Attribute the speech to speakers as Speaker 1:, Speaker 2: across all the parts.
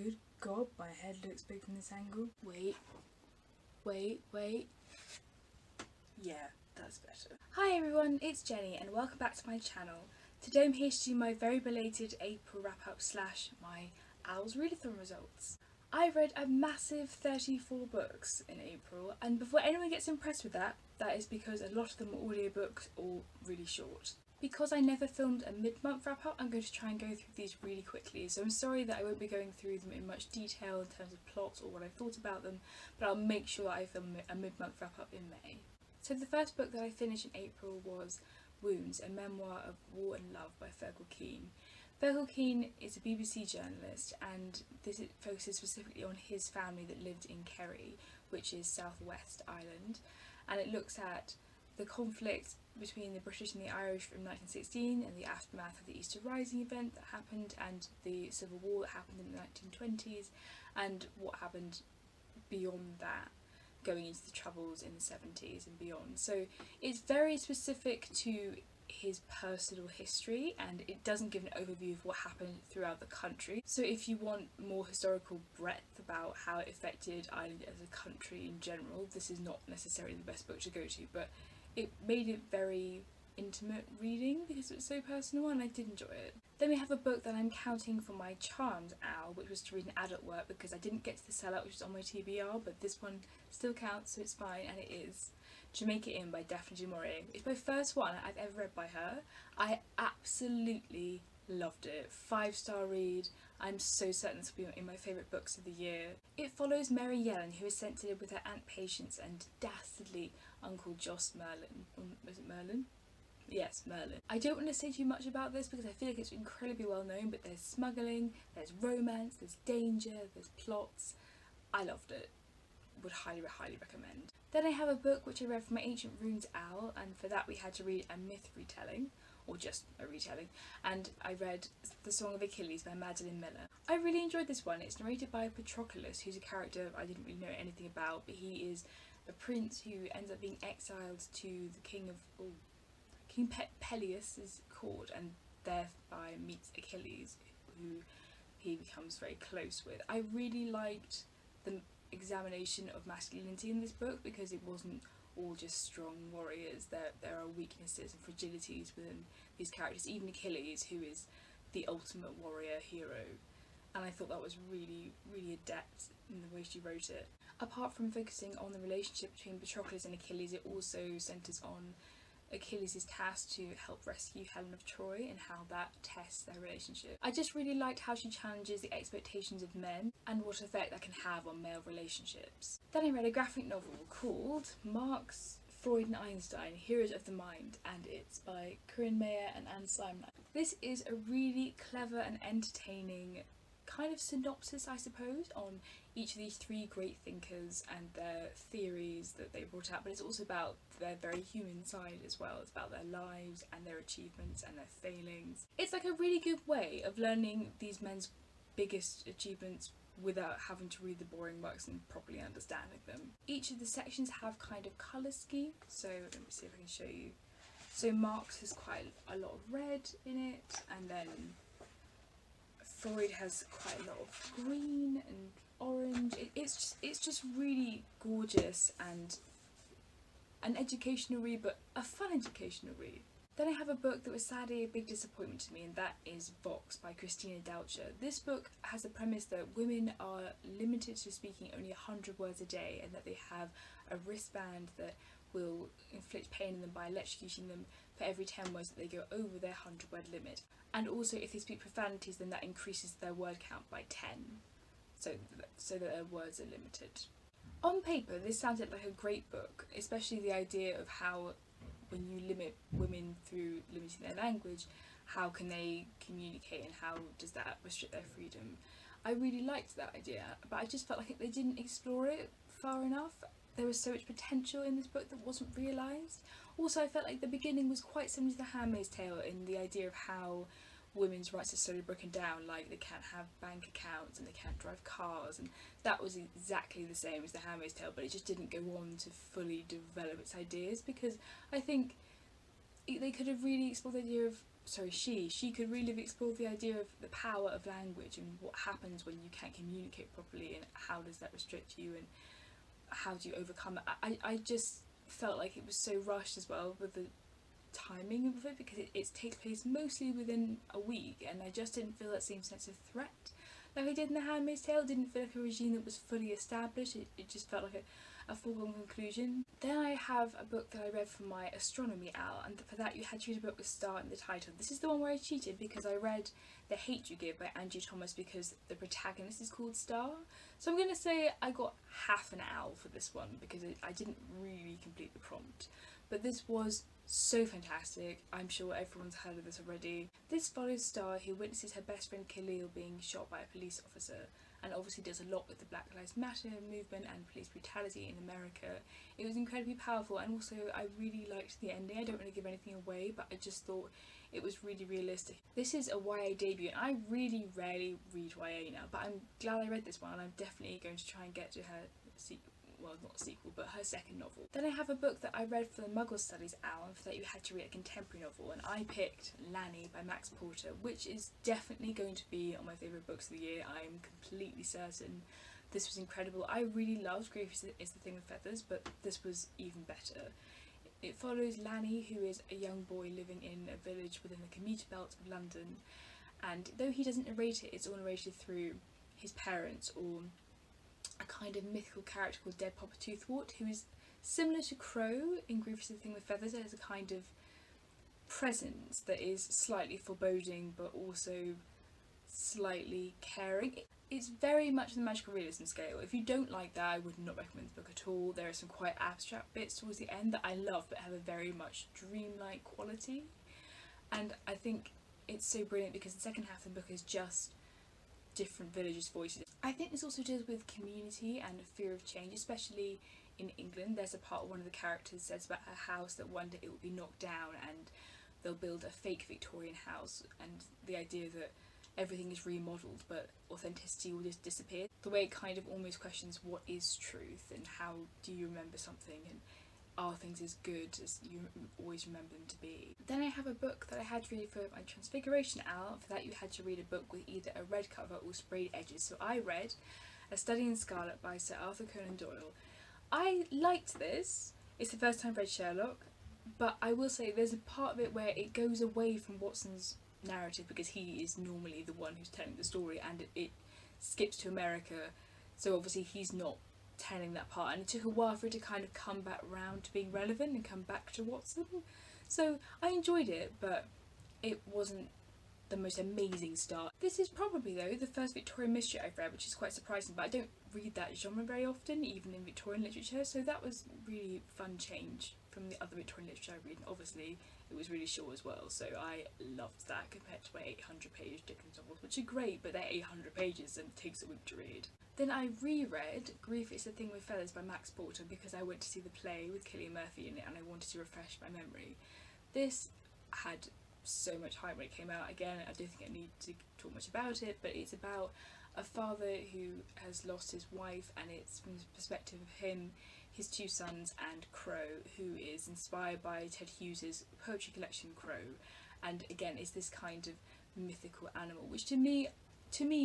Speaker 1: Good God, my head looks big from this angle. Wait. Yeah, that's better. Hi everyone, it's Jenny and welcome back to my channel. Today I'm here to do my very belated April wrap-up / my Owls Readathon results. I read a massive 34 books in April, and before anyone gets impressed with that is because a lot of them are audiobooks or really short. Because I never filmed a mid-month wrap-up, I'm going to try and go through these really quickly, so I'm sorry that I won't be going through them in much detail in terms of plot or what I thought about them, but I'll make sure that I film a mid-month wrap-up in May. So the first book that I finished in April was Wounds, a memoir of war and love by Fergal Keane. Fergal Keane is a BBC journalist, and this focuses specifically on his family that lived in Kerry, which is southwest Ireland, and it looks at the conflict between the British and the Irish from 1916 and the aftermath of the Easter Rising event that happened and the Civil War that happened in the 1920s and what happened beyond that, going into the Troubles in the 70s and beyond. So it's very specific to his personal history and it doesn't give an overview of what happened throughout the country. So if you want more historical breadth about how it affected Ireland as a country in general, this is not necessarily the best book to go to, but it made it very intimate reading because it was so personal and I did enjoy it. Then we have a book that I'm counting for my Charms Owl, which was to read an adult work because I didn't get to the sellout, which was on my TBR, but this one still counts, so it's fine, and it is To Make It In by Daphne du Maurier. It's my first one I've ever read by her. I absolutely loved it. 5-star read. I'm so certain this will be in my favourite books of the year. It follows Mary Yellen, who is sent to live with her Aunt Patience and dastardly Uncle Joss Merlin. Was it Merlin? Yes, Merlin. I don't want to say too much about this because I feel like it's incredibly well known, but there's smuggling, there's romance, there's danger, there's plots. I loved it. Would highly recommend. Then I have a book which I read from my Ancient Runes Owl, and for that we had to read a myth retelling, or just a retelling, and I read The Song of Achilles by Madeline Miller. I really enjoyed this one. It's narrated by Patroclus, who's a character I didn't really know anything about, but he is a prince who ends up being exiled to the King Peleus' court and thereby meets Achilles, who he becomes very close with. I really liked the examination of masculinity in this book because it wasn't all just strong warriors. There are weaknesses and fragilities within these characters, even Achilles, who is the ultimate warrior hero, and I thought that was really adept in the way she wrote it. Apart from focusing on the relationship between Patroclus and Achilles, it also centres on Achilles' task to help rescue Helen of Troy and how that tests their relationship. I just really liked how she challenges the expectations of men and what effect that can have on male relationships. Then I read a graphic novel called Marx, Freud and Einstein, Heroes of the Mind, and it's by Corinne Mayer and Anne Simon. This is a really clever and entertaining kind of synopsis, I suppose, on each of these three great thinkers and their theories that they brought out, but it's also about their very human side as well. It's about their lives and their achievements and their failings. It's like a really good way of learning these men's biggest achievements without having to read the boring works and properly understanding them. Each of the sections have kind of colour scheme, so let me see if I can show you. So Marx has quite a lot of red in it, and then Freud has quite a lot of green and orange. It's just really gorgeous and an educational read, but a fun educational read. Then I have a book that was sadly a big disappointment to me, and that is Vox by Christina Doucher. This book has the premise that women are limited to speaking only 100 words a day, and that they have a wristband that will inflict pain on them by electrocuting them for every 10 words that they go over their 100-word limit. And also if they speak profanities, then that increases their word count by 10, so that their words are limited. On paper this sounded like a great book, especially the idea of how when you limit women through limiting their language, how can they communicate and how does that restrict their freedom. I really liked that idea, but I just felt like they didn't explore it far enough. There was so much potential in this book that wasn't realised. Also, I felt like the beginning was quite similar to The Handmaid's Tale in the idea of how women's rights are slowly broken down, like they can't have bank accounts and they can't drive cars, and that was exactly the same as The Handmaid's Tale, but it just didn't go on to fully develop its ideas because I think they could have really explored the idea of, sorry, she could really have explored the idea of the power of language and what happens when you can't communicate properly, and how does that restrict you, and how do you overcome it. I just felt like it was so rushed as well with the timing of it, because it takes place mostly within a week, and I just didn't feel that same sense of threat like I did in The Handmaid's Tale. It didn't feel like a regime that was fully established. It just felt like a foregone conclusion. Then I have a book that I read for my astronomy hour, and for that you had to read a book with Star in the title. This is the one where I cheated, because I read The Hate You Give by Angie Thomas because the protagonist is called Star. So I'm going to say I got half an owl for this one, because I didn't really complete the prompt. But this was so fantastic. I'm sure everyone's heard of this already. This follows Star, who witnesses her best friend Khalil being shot by a police officer, and obviously does a lot with the Black Lives Matter movement and police brutality in America. It was incredibly powerful, and also I really liked the ending. I don't want to give anything away, but I just thought it was really realistic. This is a YA debut, and I really rarely read YA now, but I'm glad I read this one, and I'm definitely going to try and get to her sequel. Well, not a sequel, but her second novel. Then I have a book that I read for the Muggle Studies hour, and for that you had to read a contemporary novel, and I picked Lanny by Max Porter, which is definitely going to be on my favourite books of the year. I'm completely certain. This was incredible. I really loved Grief is the Thing with Feathers, but this was even better. It follows Lanny, who is a young boy living in a village within the commuter belt of London, and though he doesn't narrate it, it's all narrated through his parents, or a kind of mythical character called Dead Papa Toothwort, who is similar to Crow in Grief is the Thing with Feathers. It has a kind of presence that is slightly foreboding but also slightly caring. It's very much the magical realism scale. If you don't like that, I would not recommend the book at all. There are some quite abstract bits towards the end that I love but have a very much dreamlike quality, and I think it's so brilliant because the second half of the book is just different villagers' voices. I think this also deals with community and fear of change, especially in England. There's a part where one of the characters says about her house that one day it will be knocked down and they'll build a fake Victorian house, and the idea that everything is remodelled but authenticity will just disappear. The way it kind of almost questions what is truth and how do you remember something, and are things as good as you always remember them to be. Then I have a book that I had to read for my Transfiguration hour. For that you had to read a book with either a red cover or sprayed edges. So I read A Study in Scarlet by Sir Arthur Conan Doyle. I liked this. It's the first time I've read Sherlock, but I will say there's a part of it where it goes away from Watson's narrative because he is normally the one who's telling the story, and it skips to America, so obviously he's not telling that part, and it took a while for it to kind of come back round to being relevant and come back to Watson. So I enjoyed it, but it wasn't the most amazing start. This is probably though the first Victorian mystery I've read, which is quite surprising, but I don't read that genre very often, even in Victorian literature, so that was really fun change from the other Victorian literature I read, and obviously it was really short as well, so I loved that compared to my 800-page Dickens novels, which are great, but they're 800 pages and it takes a week to read. Then I reread Grief is the Thing with Feathers by Max Porter because I went to see the play with Cillian Murphy in it and I wanted to refresh my memory. This had so much hype when it came out. Again, I don't think I need to talk much about it, but it's about a father who has lost his wife, and it's from the perspective of him, his two sons, and Crow, who is inspired by Ted Hughes's poetry collection Crow, and again it's this kind of mythical animal, which to me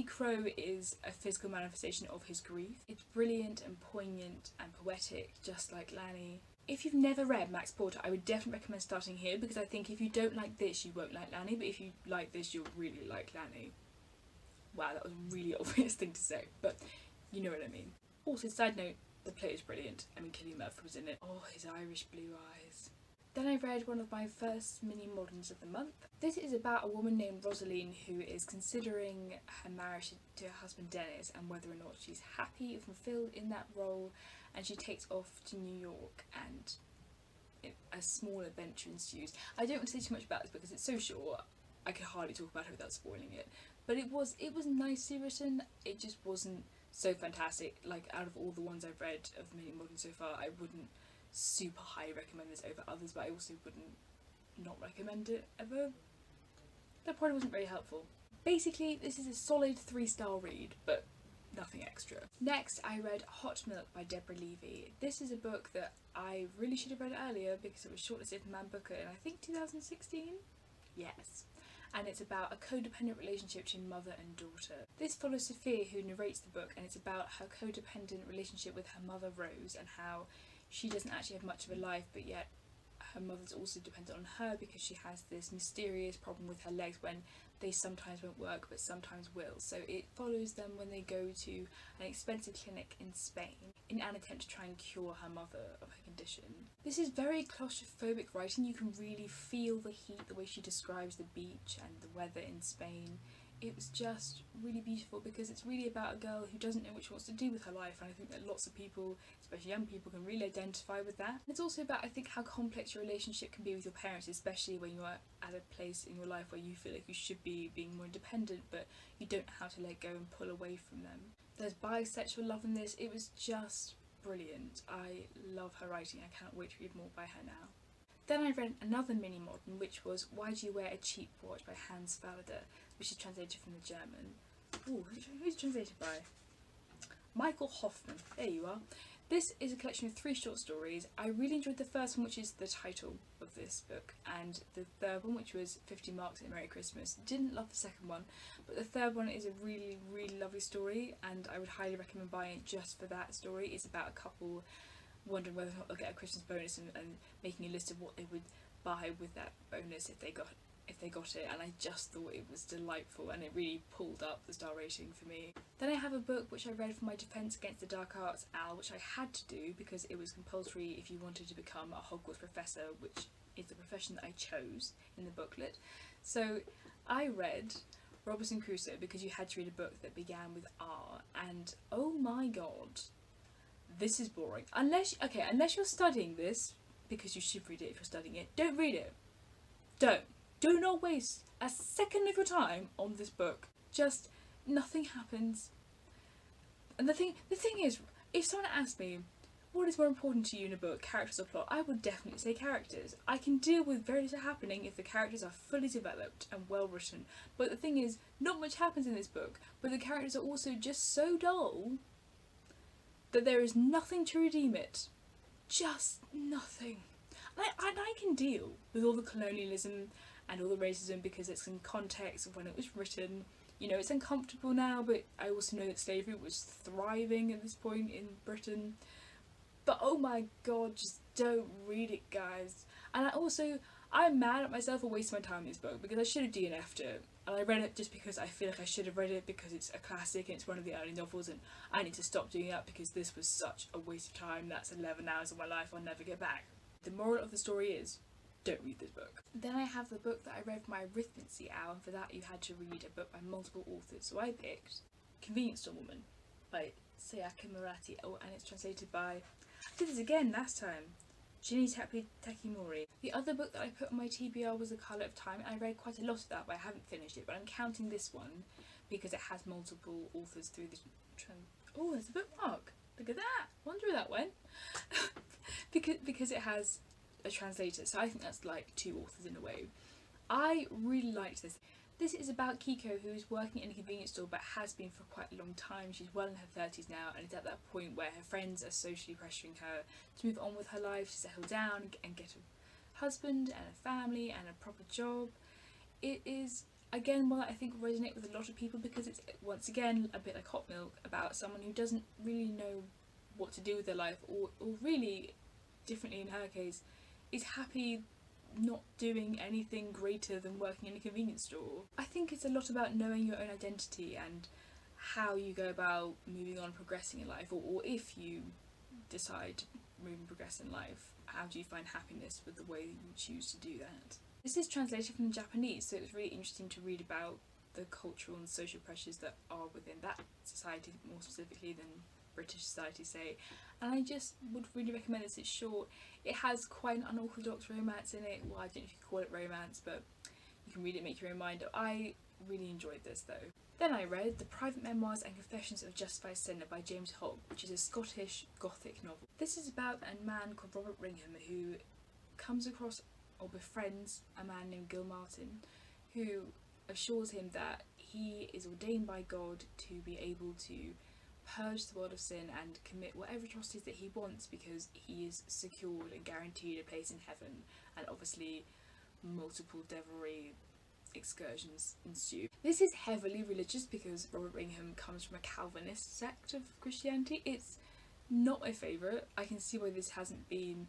Speaker 1: Crow is a physical manifestation of his grief. It's brilliant and poignant and poetic, just like Lanny. If you've never read Max Porter, I would definitely recommend starting here, because I think if you don't like this, you won't like Lanny, but if you like this, you'll really like Lanny. Wow, that was a really obvious thing to say, but you know what I mean. Also, side note, the play is brilliant. I mean, Cillian Murphy was in it. Oh, his Irish blue eyes. Then I read one of my first mini moderns of the month. This is about a woman named Rosaline who is considering her marriage to her husband Dennis and whether or not she's happy and fulfilled in that role, and she takes off to New York and a small adventure ensues. I don't want to say too much about this because it's so short, I could hardly talk about it without spoiling it, but it was nicely written. It just wasn't so fantastic. Like, out of all the ones I've read of mini modern so far, I wouldn't super highly recommend this over others, but I also wouldn't not recommend it ever. That probably wasn't very helpful. Basically, this is a solid 3-star read, but nothing extra. Next, I read Hot Milk by Deborah Levy. This is a book that I really should have read earlier because it was shortlisted for Man Booker in I think 2016? Yes. And it's about a codependent relationship between mother and daughter. This follows Sophia, who narrates the book, and it's about her codependent relationship with her mother Rose and how she doesn't actually have much of a life, but yet her mother's also dependent on her because she has this mysterious problem with her legs when they sometimes won't work but sometimes will. So it follows them when they go to an expensive clinic in Spain in an attempt to try and cure her mother of her condition. This is very claustrophobic writing. You can really feel the heat, the way she describes the beach and the weather in Spain. It was just really beautiful because it's really about a girl who doesn't know what she wants to do with her life, and I think that lots of people, especially young people, can really identify with that. It's also about, I think, how complex your relationship can be with your parents, especially when you're at a place in your life where you feel like you should be being more independent but you don't know how to let go and pull away from them. There's bisexual love in this. It was just brilliant. I love her writing. I cannot wait to read more by her now. Then I read another mini-modern, which was Why Do You Wear a Cheap Watch by Hans Fallada, which is translated from the German. Ooh, who's translated by? Michael Hoffman. There you are. This is a collection of 3 short stories. I really enjoyed the first one, which is the title of this book, and the third one, which was 50 Marks and Merry Christmas. Didn't love the second one, but the third one is a really, really lovely story, and I would highly recommend buying it just for that story. It's about a couple wondering whether or not they'll get a Christmas bonus and making a list of what they would buy with that bonus if they got it, and I just thought it was delightful and it really pulled up the star rating for me. Then I have a book which I read for my Defence Against the Dark Arts AL, which I had to do because it was compulsory if you wanted to become a Hogwarts professor, which is the profession that I chose in the booklet. So I read Robinson Crusoe because you had to read a book that began with R, and oh my god, this is boring. Unless you're studying this, because you should read it if you're studying it, don't read it. Do not waste a second of your time on this book. Just nothing happens. And the thing is, if someone asked me, what is more important to you in a book, characters or plot, I would definitely say characters. I can deal with very little happening if the characters are fully developed and well written. But the thing is, not much happens in this book, but the characters are also just so dull that there is nothing to redeem it. Just nothing. And I can deal with all the colonialism and all the racism because it's in context of when it was written. You know, it's uncomfortable now, but I also know that slavery was thriving at this point in Britain. But oh my god, just don't read it, guys. And I'm mad at myself for wasting my time in this book because I should have DNF'd it. And I read it just because I feel like I should have read it because it's a classic and it's one of the early novels, and I need to stop doing that because this was such a waste of time. That's 11 hours of my life I'll never get back. The moral of the story is, don't read this book. Then I have the book that I read for my arithmancy hour, and for that you had to read a book by multiple authors. So I picked Convenience Store Woman by Sayaka Murati, and it's translated by, I did this again last time, Ginny Takimori. The other book that I put on my TBR was The Colour of Time, and I read quite a lot of that, but I haven't finished it. But I'm counting this one because it has multiple authors through the oh, there's a bookmark. Look at that. Wonder where that went. because it has a translator, so I think that's like 2 authors in a way. I really liked this. This is about Kiko, who is working in a convenience store but has been for quite a long time. She's well in her 30s now, and it's at that point where her friends are socially pressuring her to move on with her life, to settle down and get a husband and a family and a proper job. It is, again, one that I think will resonate with a lot of people because it's, once again, a bit like Hot Milk, about someone who doesn't really know what to do with their life, or really, differently in her case, is happy not doing anything greater than working in a convenience store. I think it's a lot about knowing your own identity and how you go about moving on, progressing in life, or if you decide to move and progress in life, how do you find happiness with the way that you choose to do that. This is translated from Japanese, so it's really interesting to read about the cultural and social pressures that are within that society, more specifically than British society, say. And I just would really recommend this. It's short. It has quite an unorthodox romance in it. Well, I don't know if you could call it romance, but you can read it, make your own mind. I really enjoyed this though. Then I read The Private Memoirs and Confessions of a Justified Sinner by James Hogg, which is a Scottish Gothic novel. This is about a man called Robert Ringham who comes across or befriends a man named Gil Martin, who assures him that he is ordained by God to be able to purge the world of sin and commit whatever atrocities that he wants because he is secured and guaranteed a place in heaven. And obviously multiple devilry excursions ensue. This is heavily religious because Robert Bingham comes from a Calvinist sect of Christianity. It's not my favourite. I can see why this hasn't been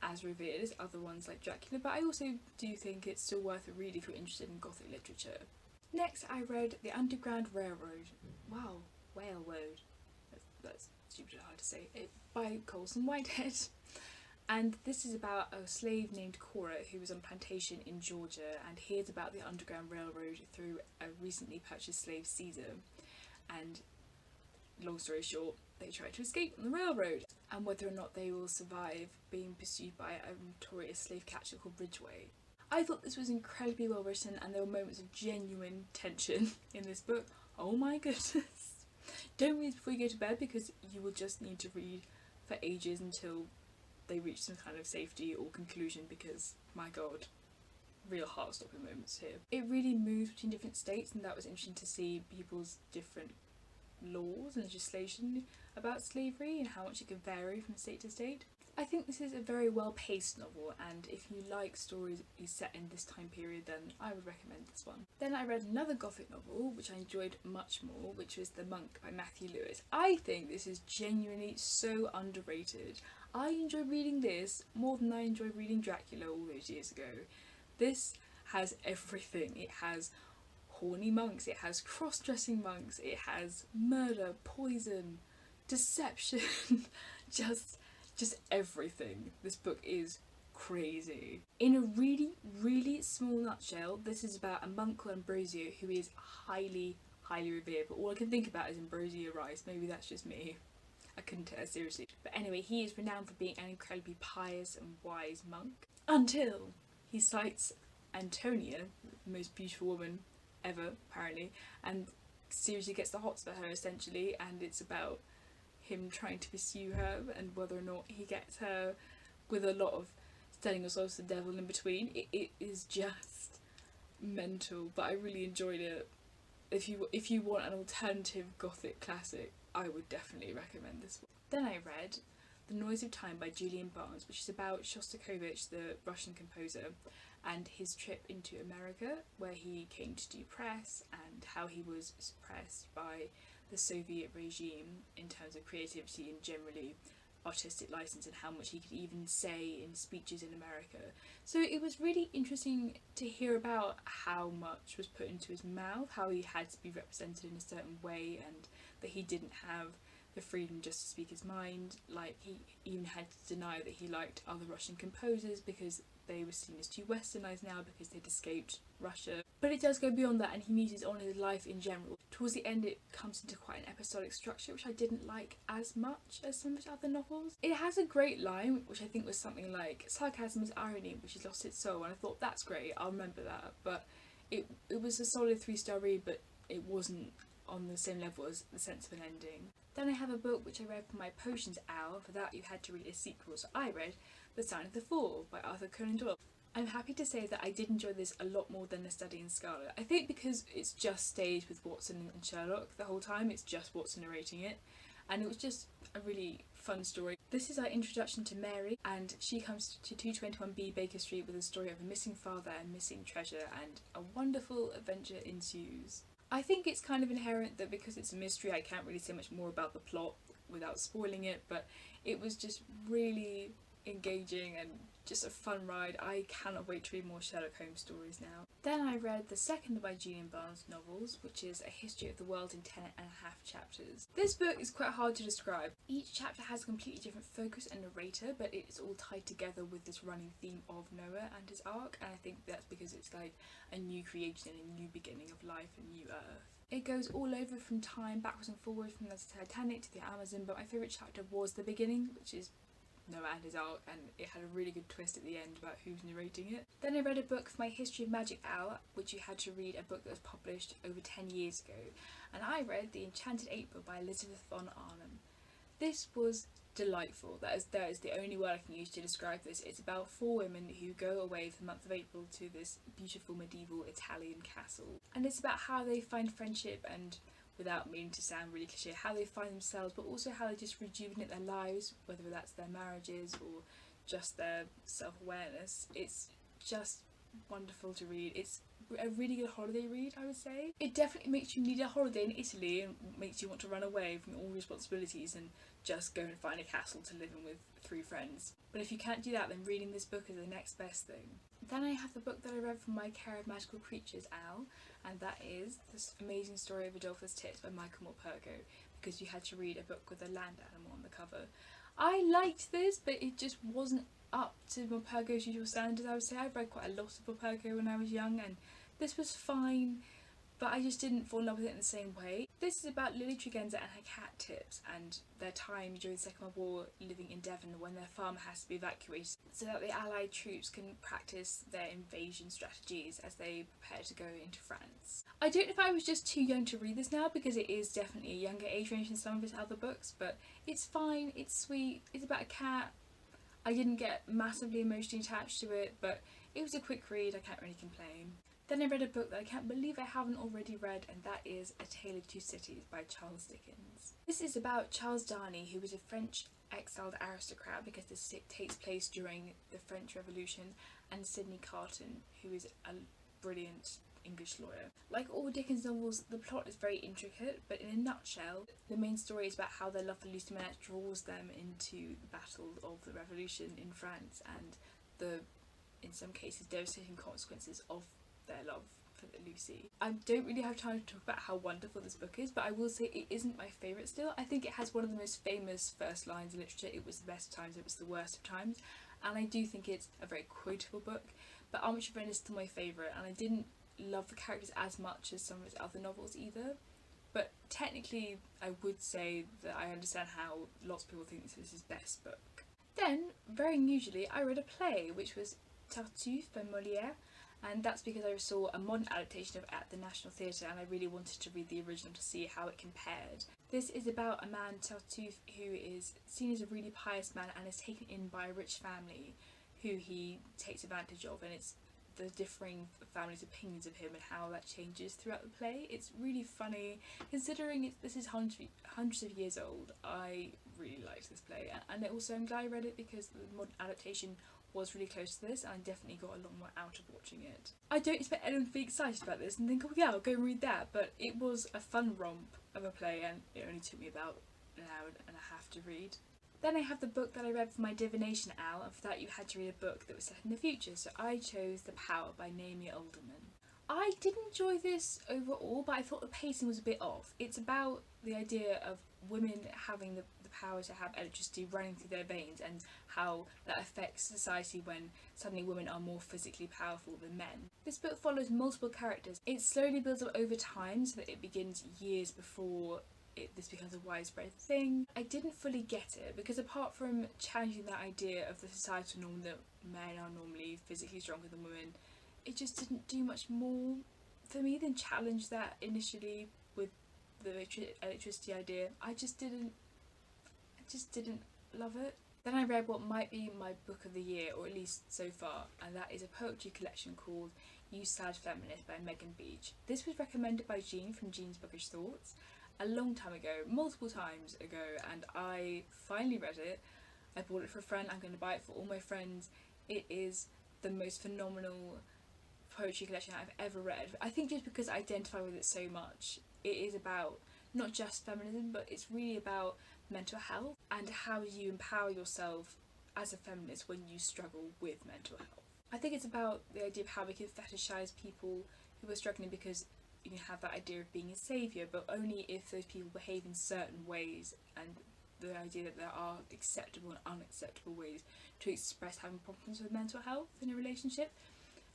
Speaker 1: as revered as other ones like Dracula, but I also do think it's still worth a read if you're interested in Gothic literature. Next I read The Underground Railroad. Wow, Railroad. That's stupid hard to say. By Colson Whitehead. And this is about a slave named Cora who was on a plantation in Georgia and hears about the Underground Railroad through a recently purchased slave, Caesar. And long story short, they try to escape on the railroad, and whether or not they will survive being pursued by a notorious slave catcher called Ridgway. I thought this was incredibly well written, and there were moments of genuine tension in this book. Oh my goodness. Don't read before you go to bed because you will just need to read for ages until they reach some kind of safety or conclusion, because my god, real heart-stopping moments here. It really moves between different states, and that was interesting to see people's different laws and legislation about slavery and how much it could vary from state to state. I think this is a very well-paced novel, and if you like stories set in this time period, then I would recommend this one. Then I read another Gothic novel, which I enjoyed much more, which was The Monk by Matthew Lewis. I think this is genuinely so underrated. I enjoy reading this more than I enjoyed reading Dracula all those years ago. This has everything. It has horny monks, it has cross-dressing monks, it has murder, poison, deception, just everything. This book is crazy. In a really small nutshell, this is about a monk called Ambrosio who is highly revered, but all I can think about is Ambrosia Rice. Maybe that's just me. I couldn't take that seriously. But anyway, he is renowned for being an incredibly pious and wise monk until he sights Antonia, the most beautiful woman ever apparently, and seriously gets the hots for her essentially, and it's about him trying to pursue her and whether or not he gets her, with a lot of selling yourself to the devil in between. It is just mental, but I really enjoyed it. If you want an alternative Gothic classic, I would definitely recommend this one. Then I read The Noise of Time by Julian Barnes, which is about Shostakovich, the Russian composer, and his trip into America, where he came to do press, and how he was suppressed by the Soviet regime in terms of creativity and generally artistic license, and how much he could even say in speeches in America. So it was really interesting to hear about how much was put into his mouth, how he had to be represented in a certain way, and that he didn't have the freedom just to speak his mind. Like, he even had to deny that he liked other Russian composers because they were seen as too westernised now because they'd escaped Russia. But it does go beyond that, and he muses on his life in general. Towards the end it comes into quite an episodic structure, which I didn't like as much as some of his other novels. It has a great line, which I think was something like, "Sarcasm is irony which has lost its soul," and I thought, that's great, I'll remember that. But it was a solid 3-star read, but it wasn't on the same level as The Sense of an Ending. Then I have a book which I read for my potions hour. For that you had to read a sequel, so I read The Sign of the Fall by Arthur Conan Doyle. I'm happy to say that I did enjoy this a lot more than A Study in Scarlet. I think because it's just stayed with Watson and Sherlock the whole time, it's just Watson narrating it, and it was just a really fun story. This is our introduction to Mary, and she comes to 221B Baker Street with a story of a missing father and missing treasure, and a wonderful adventure ensues. I think it's kind of inherent that because it's a mystery I can't really say much more about the plot without spoiling it, but it was just really engaging and just a fun ride. I cannot wait to read more Sherlock Holmes stories now. Then I read the second of my Julian Barnes novels, which is A History of the World in 10.5 chapters. This book is quite hard to describe. Each chapter has a completely different focus and narrator, but it's all tied together with this running theme of Noah and his ark, and I think that's because it's like a new creation and a new beginning of life, a new earth. It goes all over from time, backwards and forwards, from the Titanic to the Amazon, but my favourite chapter was the beginning, which is Noah and his ark, and it had a really good twist at the end about who's narrating it. Then I read a book for my History of Magic hour, which you had to read a book that was published over 10 years ago, and I read The Enchanted April by Elizabeth von Arnim. This was delightful. That is the only word I can use to describe this. It's about 4 women who go away for the month of April to this beautiful medieval Italian castle, and it's about how they find friendship and without meaning to sound really cliche, how they find themselves, but also how they just rejuvenate their lives, whether that's their marriages or just their self-awareness. It's just wonderful to read. It's a really good holiday read, I would say. It definitely makes you need a holiday in Italy and makes you want to run away from all responsibilities and just go and find a castle to live in with 3 friends. But if you can't do that, then reading this book is the next best thing. Then I have the book that I read from My Care of Magical Creatures, Al, and that is This Amazing Story of Adolphus Tits by Michael Morpurgo, because you had to read a book with a land animal on the cover. I liked this, but it just wasn't up to Morpurgo's usual standards, I would say. I've read quite a lot of Morpurgo when I was young, and this was fine, but I just didn't fall in love with it in the same way. This is about Lily Tregenza and her cat Tips and their time during the Second World War living in Devon when their farm has to be evacuated so that the Allied troops can practice their invasion strategies as they prepare to go into France. I don't know if I was just too young to read this now, because it is definitely a younger age range than some of his other books, but it's fine, it's sweet, it's about a cat. I didn't get massively emotionally attached to it, but it was a quick read, I can't really complain. Then I read a book that I can't believe I haven't already read, and that is A Tale of Two Cities by Charles Dickens. This is about Charles Darnay, who was a French exiled aristocrat because this takes place during the French Revolution, and Sidney Carton, who is a brilliant English lawyer. Like all Dickens novels, the plot is very intricate, but in a nutshell, the main story is about how their love for Lucy Manette draws them into the battle of the Revolution in France and the, in some cases, devastating consequences of their love for Lucy. I don't really have time to talk about how wonderful this book is, but I will say it isn't my favourite still. I think it has one of the most famous first lines in literature: it was the best of times, it was the worst of times, and I do think it's a very quotable book, but Armitage of Friend is still my favourite, and I didn't love the characters as much as some of his other novels either, but technically I would say that I understand how lots of people think this is his best book. Then, very unusually, I read a play, which was Sawtooth by Molière, and that's because I saw a modern adaptation of it at the National Theatre and I really wanted to read the original to see how it compared. This is about a man, Sawtooth, who is seen as a really pious man and is taken in by a rich family who he takes advantage of, and it's the differing families' opinions of him and how that changes throughout the play. It's really funny, considering this is hundreds of years old. I really liked this play, and also I'm glad I read it because the modern adaptation was really close to this, and I definitely got a lot more out of watching it. I don't expect anyone to be excited about this and think, oh yeah, I'll go read that, but it was a fun romp of a play and it only took me about an hour and a half to read. Then I have the book that I read for my divination, Al, and for that you had to read a book that was set in the future, so I chose The Power by Naomi Alderman. I did enjoy this overall, but I thought the pacing was a bit off. It's about the idea of women having the power to have electricity running through their veins and how that affects society when suddenly women are more physically powerful than men. This book follows multiple characters. It slowly builds up over time so that it begins years before this becomes a widespread thing. I didn't fully get it because apart from challenging that idea of the societal norm that men are normally physically stronger than women, it just didn't do much more for me than challenge that initially with the electricity idea. I just didn't love it. Then I read what might be my book of the year, or at least so far, and that is a poetry collection called You Sad Feminist by Megan Beach. This was recommended by Jean from Jean's Bookish Thoughts a long time ago, multiple times ago, and I finally read it. I bought it for a friend, I'm going to buy it for all my friends. It is the most phenomenal poetry collection I've ever read. I think just because I identify with it so much. It is about not just feminism, but it's really about mental health and how you empower yourself as a feminist when you struggle with mental health. I think it's about the idea of how we can fetishize people who are struggling because you can have that idea of being a saviour, but only if those people behave in certain ways, and the idea that there are acceptable and unacceptable ways to express having problems with mental health in a relationship,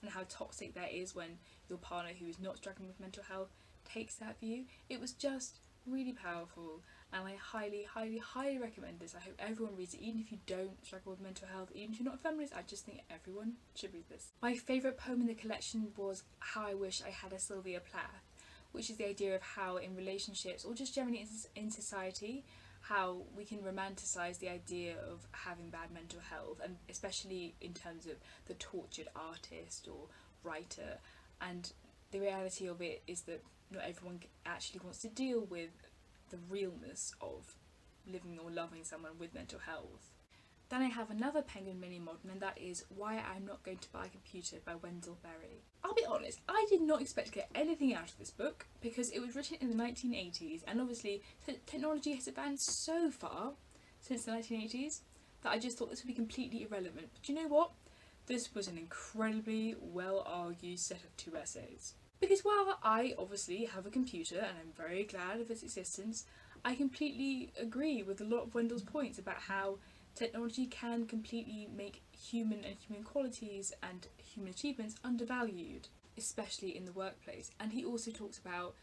Speaker 1: and how toxic that is when your partner who is not struggling with mental health takes that view. It was just really powerful, and I highly, highly, highly recommend this. I hope everyone reads it, even if you don't struggle with mental health, even if you're not a feminist. I just think everyone should read this. My favourite poem in the collection was How I Wish I Had a Sylvia Plath, which is the idea of how in relationships, or just generally in society, how we can romanticise the idea of having bad mental health, and especially in terms of the tortured artist or writer, and the reality of it is that not everyone actually wants to deal with the realness of living or loving someone with mental health. Then I have another Penguin mini modern, and that is Why I'm Not Going to Buy a Computer by Wendell Berry. I'll be honest, I did not expect to get anything out of this book because it was written in the 1980s, and obviously technology has advanced so far since the 1980s that I just thought this would be completely irrelevant. But you know what? This was an incredibly well argued set of 2 essays. Because while I obviously have a computer and I'm very glad of its existence, I completely agree with a lot of Wendell's points about how technology can completely make human and human qualities and human achievements undervalued, especially in the workplace. And he also talks about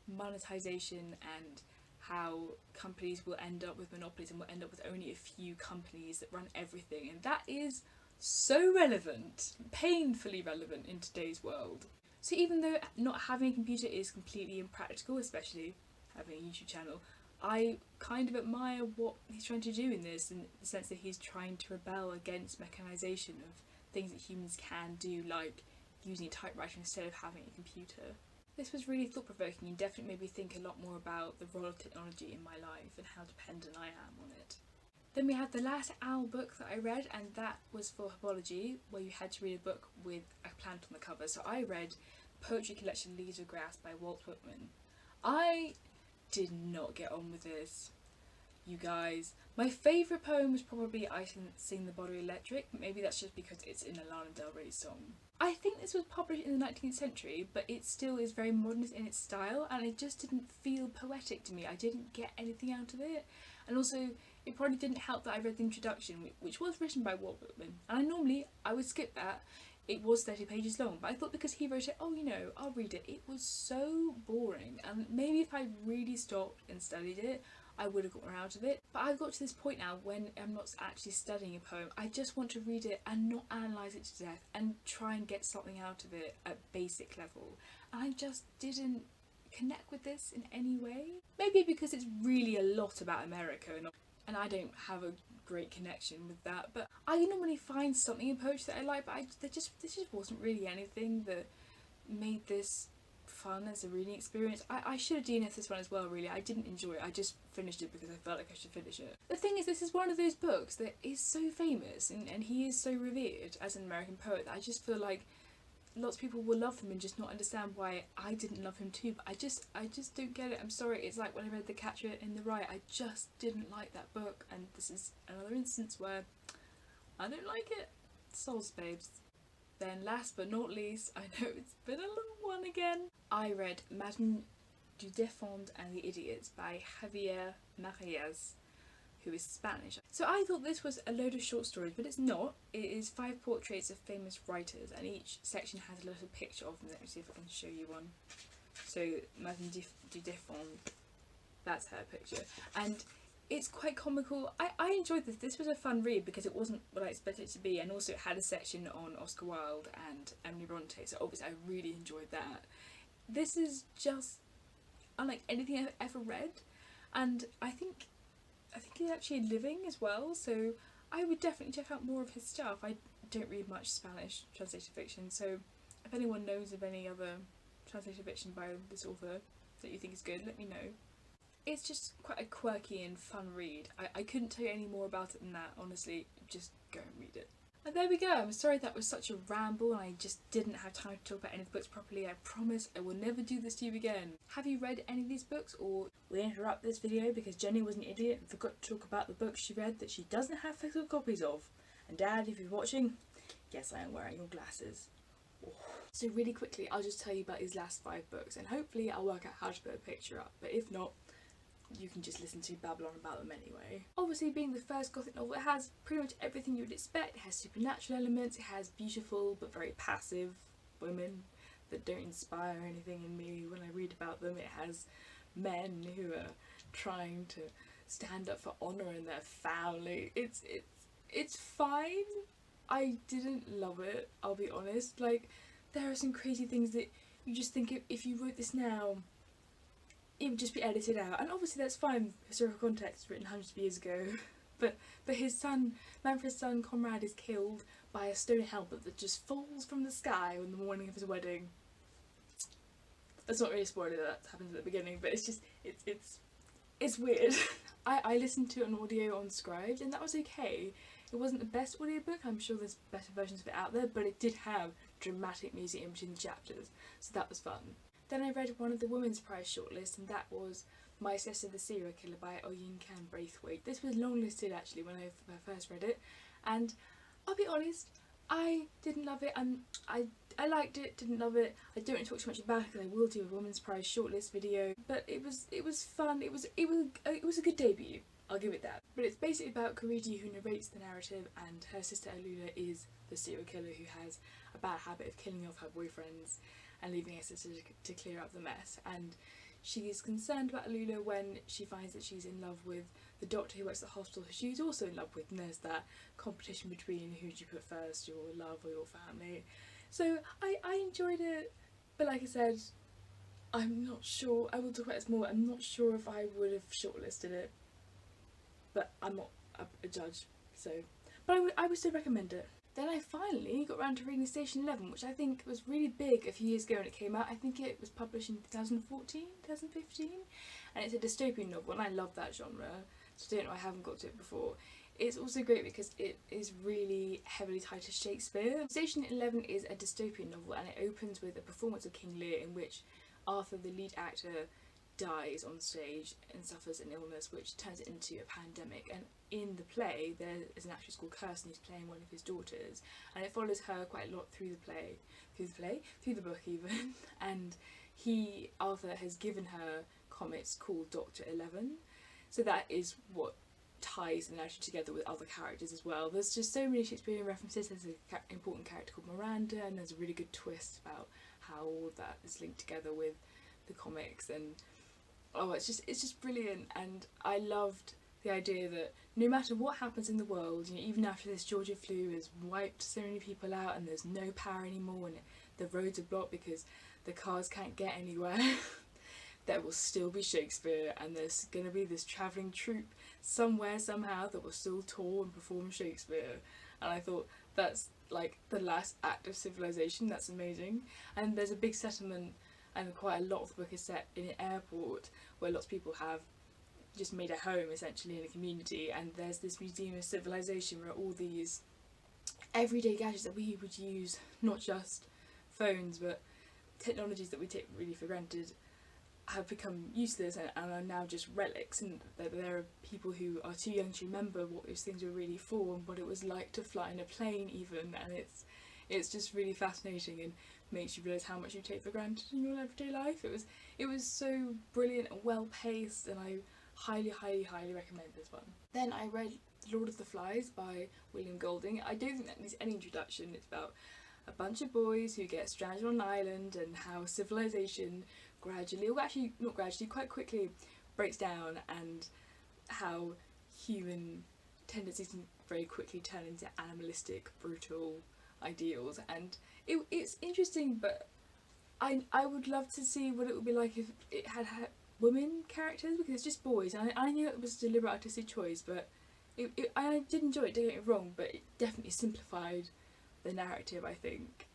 Speaker 1: monetization and how companies will end up with monopolies and will end up with only a few companies that run everything. And that is so relevant, painfully relevant in today's world. So even though not having a computer is completely impractical, especially having a YouTube channel, I kind of admire what he's trying to do in this, in the sense that he's trying to rebel against mechanisation of things that humans can do, like using a typewriter instead of having a computer. This was really thought-provoking and definitely made me think a lot more about the role of technology in my life and how dependent I am on it. Then we had the last OWL book that I read, and that was for Herbology, where you had to read a book with a plant on the cover. So I read Poetry Collection Leaves of Grass by Walt Whitman. I did not get on with this, you guys. My favourite poem was probably I Sing the Body Electric, but maybe that's just because it's in a Lana Del Rey song. I think this was published in the 19th century, but it still is very modernist in its style, and it just didn't feel poetic to me. I didn't get anything out of it, and also it probably didn't help that I read the introduction, which was written by Walt Whitman, and I would skip that. It was 30 pages long, but I thought because he wrote it, oh, you know, I'll read it. It was so boring, and maybe if I really stopped and studied it, I would have gotten out of it. But I've got to this point now when I'm not actually studying a poem. I just want to read it and not analyse it to death and try and get something out of it at basic level. And I just didn't connect with this in any way. Maybe because it's really a lot about America and I don't have a great connection with that, but I normally find something in poetry that I like, but there just wasn't really anything that made this fun as a reading experience. I should have DNF'd this one as well, really. I didn't enjoy it. I just finished it because I felt like I should finish it. The thing is, this is one of those books that is so famous and he is so revered as an American poet that I just feel like lots of people will love him and just not understand why I didn't love him too, but I just don't get it. I'm sorry. It's like when I read The Catcher in the Rye, I just didn't like that book, and this is another instance where I don't like it. Souls babes. Then last but not least, I know it's been a long one again, I read Madame du Deffand and the Idiots by Javier Marias, who is Spanish. So I thought this was a load of short stories, but it's not. It is 5 portraits of famous writers, and each section has a little picture of them. Let me see if I can show you one. So Madame du Deffand, that's her picture, and it's quite comical. I enjoyed this. This was a fun read because it wasn't what I expected it to be, and also it had a section on Oscar Wilde and Emily Bronte, so obviously I really enjoyed that. This is just unlike anything I've ever read, and I think he's actually living as well, so I would definitely check out more of his stuff. I don't read much Spanish translated fiction, so if anyone knows of any other translated fiction by this author that you think is good, let me know. It's just quite a quirky and fun read. I couldn't tell you any more about it than that, honestly. Just go and read it. And there we go. I'm sorry that was such a ramble and I just didn't have time to talk about any of the books properly. I promise I will never do this to you again. Have you read any of these books, or we interrupt this video because Jenny was an idiot and forgot to talk about the books she read that she doesn't have physical copies of? And Dad, if you're watching, yes, I am wearing your glasses. Oh. So really quickly, I'll just tell you about these last 5 books and hopefully I'll work out how to put a picture up, but if not, you can just listen to babble on about them anyway. Obviously, being the first Gothic novel, it has pretty much everything you would expect. It has supernatural elements, it has beautiful but very passive women that don't inspire anything in me when I read about them. It has men who are trying to stand up for honour in their family. It's fine. I didn't love it, I'll be honest. Like, there are some crazy things that you just think if you wrote this now, it would just be edited out, and obviously that's fine, historical context, written hundreds of years ago, but his son, Manfred's son Conrad, is killed by a stone helmet that just falls from the sky on the morning of his wedding. That's not really a spoiler, that happens at the beginning, but it's just, it's weird. I listened to an audio on Scribd, and that was okay. It wasn't the best audiobook, I'm sure there's better versions of it out there, but it did have dramatic music in between the chapters, so that was fun. Then I read one of the Women's Prize shortlist, and that was My Sister the Serial Killer by Oyin Can Braithwaite. This was longlisted actually when I first read it, and I'll be honest, I didn't love it. I liked it, didn't love it. I don't want to talk too much about it because I will do a Women's Prize shortlist video, but it was fun. It was a good debut, I'll give it that. But it's basically about Karidi, who narrates the narrative, and her sister Alula is the serial killer who has a bad habit of killing off her boyfriends and leaving her sister to clear up the mess. And she is concerned about Alula when she finds that she's in love with the doctor who works at the hospital, who she's also in love with, and there's that competition between who do you put first, your love or your family. So I enjoyed it, but like I said, I'm not sure, I will talk about this more, I'm not sure if I would have shortlisted it, but I'm not a judge, so, but I would still recommend it. Then I finally got around to reading Station 11, which I think was really big a few years ago when it came out. I think it was published in 2014, 2015, and it's a dystopian novel, and I love that genre, so I don't know, I haven't got to it before. It's also great because it is really heavily tied to Shakespeare. Station 11 is a dystopian novel, and it opens with a performance of King Lear in which Arthur, the lead actor, dies on stage and suffers an illness which turns it into a pandemic. And in the play there is an actress called Kirsten who's playing one of his daughters, and it follows her quite a lot through the book even. And Arthur has given her comics called Dr. 11, so that is what ties the narrative together with other characters as well. There's just so many Shakespearean references. There's an important character called Miranda, and there's a really good twist about how all of that is linked together with the comics, and oh, it's just brilliant. And I loved the idea that no matter what happens in the world, you know, even after this Georgia flu has wiped so many people out and there's no power anymore and the roads are blocked because the cars can't get anywhere, there will still be Shakespeare, and there's going to be this travelling troupe somewhere somehow that will still tour and perform Shakespeare. And I thought, that's like the last act of civilization, that's amazing. And there's a big settlement, and quite a lot of the book is set in an airport where lots of people have just made a home essentially in a community, and there's this museum of civilization where all these everyday gadgets that we would use, not just phones but technologies that we take really for granted, have become useless and are now just relics, and that there are people who are too young to remember what those things were really for and what it was like to fly in a plane even. And it's just really fascinating and makes you realise how much you take for granted in your everyday life. It was so brilliant and well paced, and I highly recommend this one. Then I read Lord of the Flies by William Golding. I don't think that needs any introduction. It's about a bunch of boys who get stranded on an island and how civilization gradually, or actually not gradually, quite quickly breaks down, and how human tendencies can very quickly turn into animalistic, brutal ideals. And it's interesting, but I would love to see what it would be like if it had women characters, because it's just boys. And I knew it was a deliberate artistic choice, but I did enjoy it, don't get me wrong, but it definitely simplified the narrative, I think.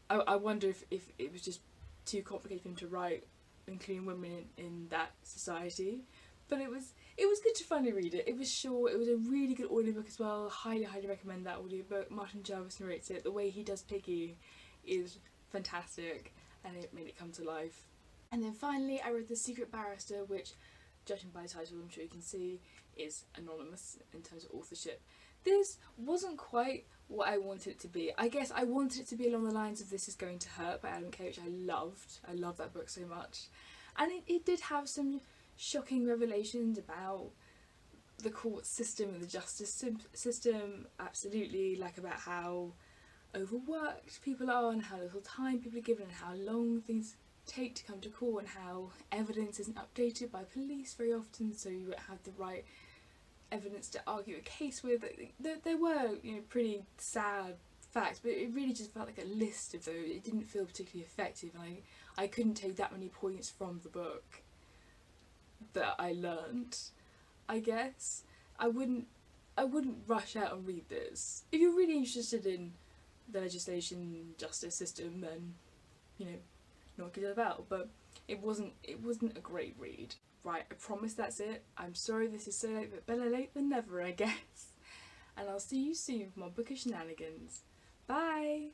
Speaker 1: I wonder if it was just too complicated for him to write, including women in that society. But it was good to finally read it. It was short, it was a really good audiobook as well. Highly recommend that audiobook. Martin Jarvis narrates it. The way he does Piggy is fantastic, and it made it come to life. And then finally I read The Secret Barrister, which, judging by the title I'm sure you can see, is anonymous in terms of authorship. This wasn't quite what I wanted it to be. I guess I wanted it to be along the lines of This Is Going to Hurt by Adam Kay, which I loved. I love that book so much. And it did have some shocking revelations about the court system and the justice system, absolutely, like about how overworked people are and how little time people are given and how long things take to come to court and how evidence isn't updated by police very often, so you won't have the right evidence to argue a case with. There were, you know, pretty sad facts, but it really just felt like a list of those. It didn't feel particularly effective, and I couldn't take that many points from the book that I learned. I guess I wouldn't rush out and read this. If you're really interested in the legislation, justice system, then, you know, knock it about. But it wasn't a great read. Right, I promise that's it. I'm sorry this is so late, but better late than never, I guess. And I'll see you soon for more bookish shenanigans. Bye!